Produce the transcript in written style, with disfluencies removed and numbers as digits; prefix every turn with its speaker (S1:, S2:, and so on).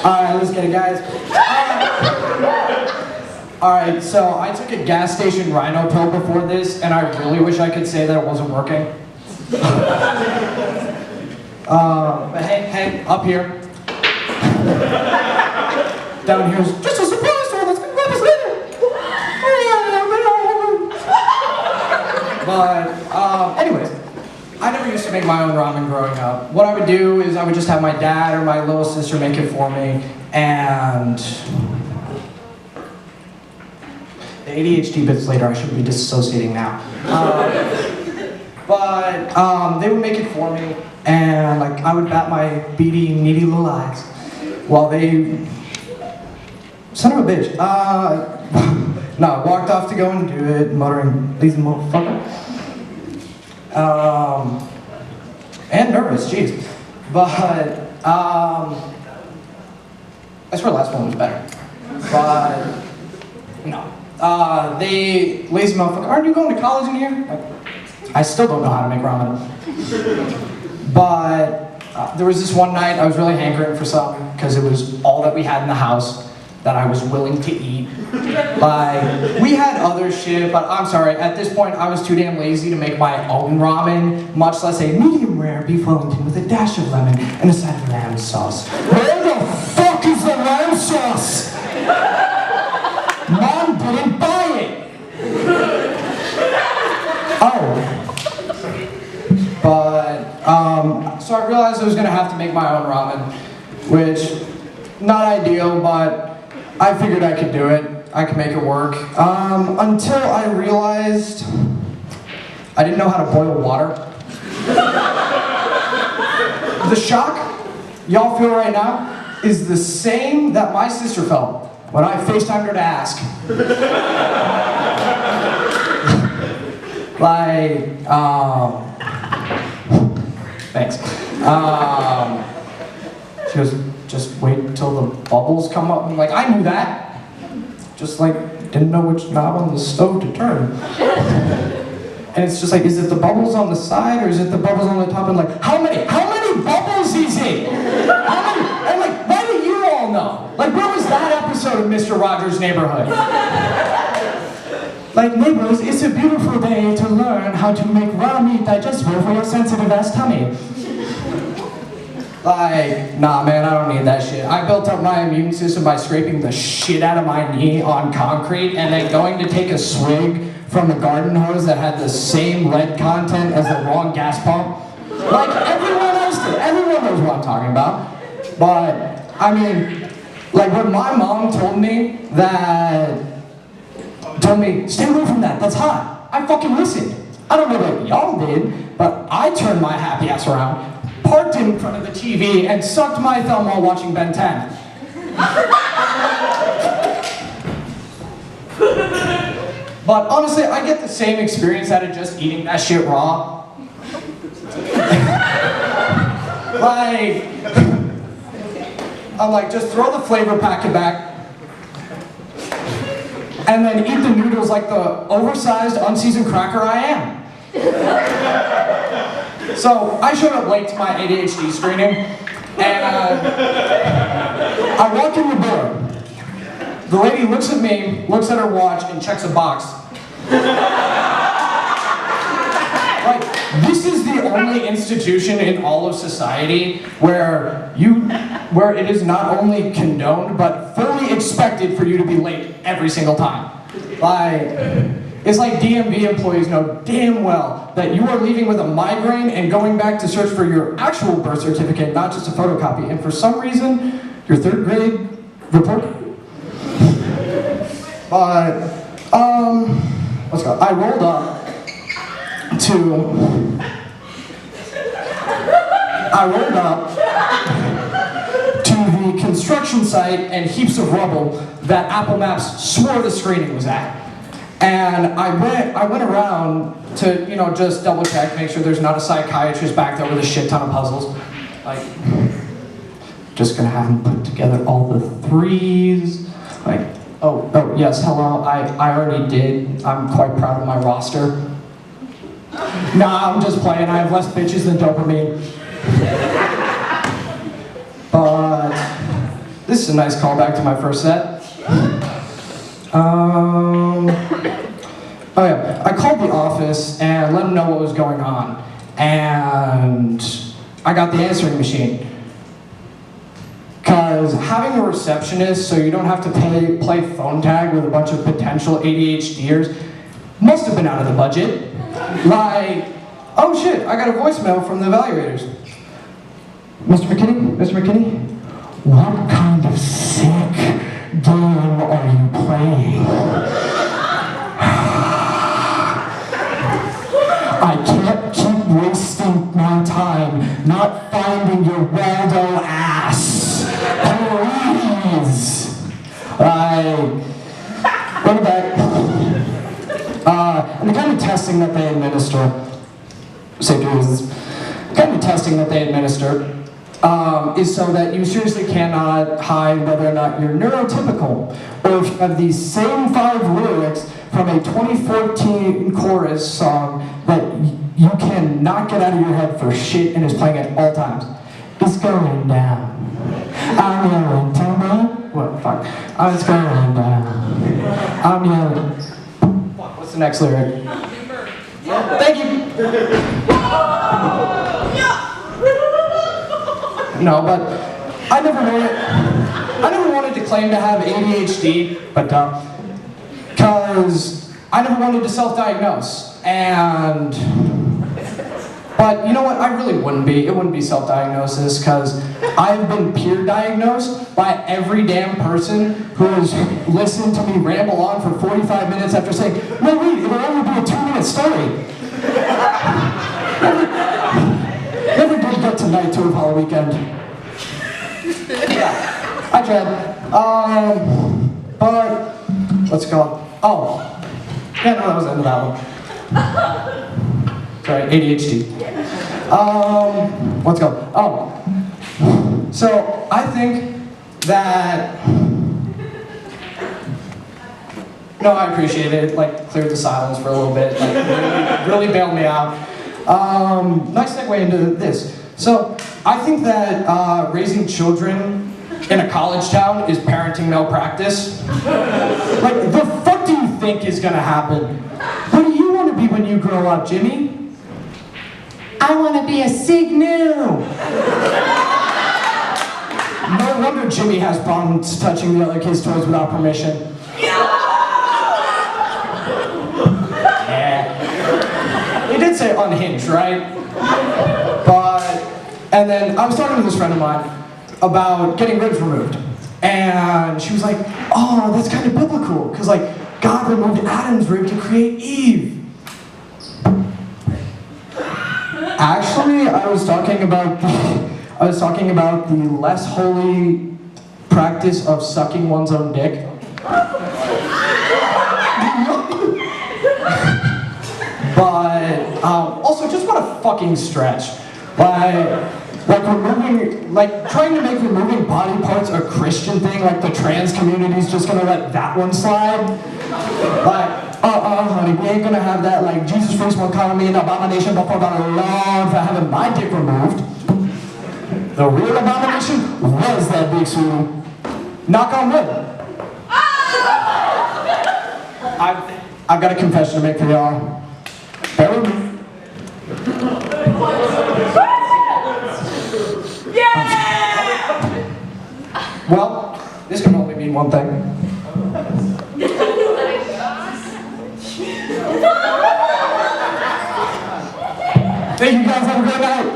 S1: Alright, let's get it, guys. Alright, so I took a gas station rhino pill before this, and I really wish I could say that it wasn't working. But hey, up here. Down here's just a surprise store that's gonna grab us later. But, anyways, I never used to make my own ramen growing up. What I would do is I would just have my dad or my little sister make it for me, and the ADHD bits later, I should be disassociating now. But they would make it for me, and like I would bat my beady, needy little eyes while they, son of a bitch, walked off to go and do it, muttering, lazy motherfucker. And nervous, jeez. But, I swear the last one was better. But, no. They, lazy motherfucker, aren't you going to college in here? I still don't know how to make ramen. But, there was this one night I was really hankering for something, because it was all that we had in the house that I was willing to eat. Like, we had other shit, but I'm sorry, at this point I was too damn lazy to make my own ramen, much less a medium rare beef Wellington with a dash of lemon and a side of lamb sauce. Where the fuck is the lamb sauce? Mom didn't buy it! Oh. But, so I realized I was gonna have to make my own ramen, which, not ideal, but I figured I could do it. I could make it work. Until I realized I didn't know how to boil water. The shock y'all feel right now is the same that my sister felt when I FaceTimed her to ask. Like, thanks. She goes, just wait until the bubbles come up. I'm like, I knew that. Just like, didn't know which knob on the stove to turn. And it's just like, is it the bubbles on the side or is it the bubbles on the top? And like, how many bubbles is it? How many? And like, why do you all know? Like, where was that episode of Mr. Rogers' Neighborhood? Like, neighbors, it's a beautiful day to learn how to make raw meat digestible for your sensitive ass tummy. Like, nah man, I don't need that shit. I built up my immune system by scraping the shit out of my knee on concrete and then going to take a swig from a garden hose that had the same lead content as the wrong gas pump. Like everyone else did. Everyone knows what I'm talking about. But, I mean, like when my mom told me, stay away from that, that's hot. I fucking listened. I don't know what y'all did, but I turned my happy ass around, parked in front of the TV, and sucked my thumb while watching Ben 10. But honestly, I get the same experience out of just eating that shit raw. Like, I'm like, just throw the flavor packet back, and then eat the noodles like the oversized, unseasoned cracker I am. So I showed up late to my ADHD screening, and I walk in the door. The lady looks at me, looks at her watch, and checks a box. Like, this is the only institution in all of society where it is not only condoned, but fully expected for you to be late every single time. Like, it's like DMV employees know damn well that you are leaving with a migraine and going back to search for your actual birth certificate, not just a photocopy. And for some reason, your third grade report. But, let's go. I rolled up to the construction site and heaps of rubble that Apple Maps swore the screening was at. And I went around to, just double check, make sure there's not a psychiatrist back there with a shit ton of puzzles. Like, just gonna have him put together all the threes. Like, oh, yes, hello, I already did. I'm quite proud of my roster. Nah, I'm just playing. I have less bitches than dopamine. But this This is a nice callback to my first set. Oh yeah, I called the office and let them know what was going on. And I got the answering machine. Because having a receptionist so you don't have to play phone tag with a bunch of potential ADHDers must have been out of the budget. Like, oh shit, I got a voicemail from the evaluators. Mr. McKinney, what kind of sick game are you playing? I can't keep wasting my time not finding your Waldo ass. Please. Bring it back. And the kind of testing that they administer, safety reasons, the kind of testing that they administer is so that you seriously cannot hide whether or not you're neurotypical, or if you have these same 5 lyrics from a 2014 chorus song that you cannot get out of your head for shit and is playing at all times. It's going down. I'm yelling, tell me. What? Fuck. It's going down. I'm yelling. Fuck, what's the next lyric? Thank you. No, but I never wanted to claim to have ADHD, but because I never wanted to self-diagnose. But you know what? I really wouldn't be. It wouldn't be self-diagnosis, because I've been peer diagnosed by every damn person who has listened to me ramble on for 45 minutes after saying, no wait, it'll only be a 2-minute story. Never did get tonight to Apollo weekend. Yeah, I tried. But what's it called? Oh, yeah, no, that was the end of that one. Sorry, ADHD. What's it called? Oh, so I think that. No, I appreciate it. Like, cleared the silence for a little bit. Like, really bailed me out. Nice segue into this. So, I think that raising children in a college town is parenting malpractice. Like, the fuck do you think is gonna happen? What do you want to be when you grow up, Jimmy? I want to be a Signu. No wonder Jimmy has problems touching the other kids' toys without permission. He did say unhinged, right? And then I was talking to this friend of mine about getting ribs removed. And she was like, oh, that's kind of biblical, because like, God removed Adam's rib to create Eve. Actually, I was talking about the less holy practice of sucking one's own dick. But also, just what a fucking stretch. Like trying to make removing body parts a Christian thing, like the trans community's just gonna let that one slide. Like, honey, we ain't gonna have that. Like, Jesus Christ won't call me an abomination before the Lord for having my dick removed. The real abomination was that big sweetie. Knock on wood. I've got a confession to make for y'all. Bear with me. Well, this can only mean one thing. Thank you guys, have a great night.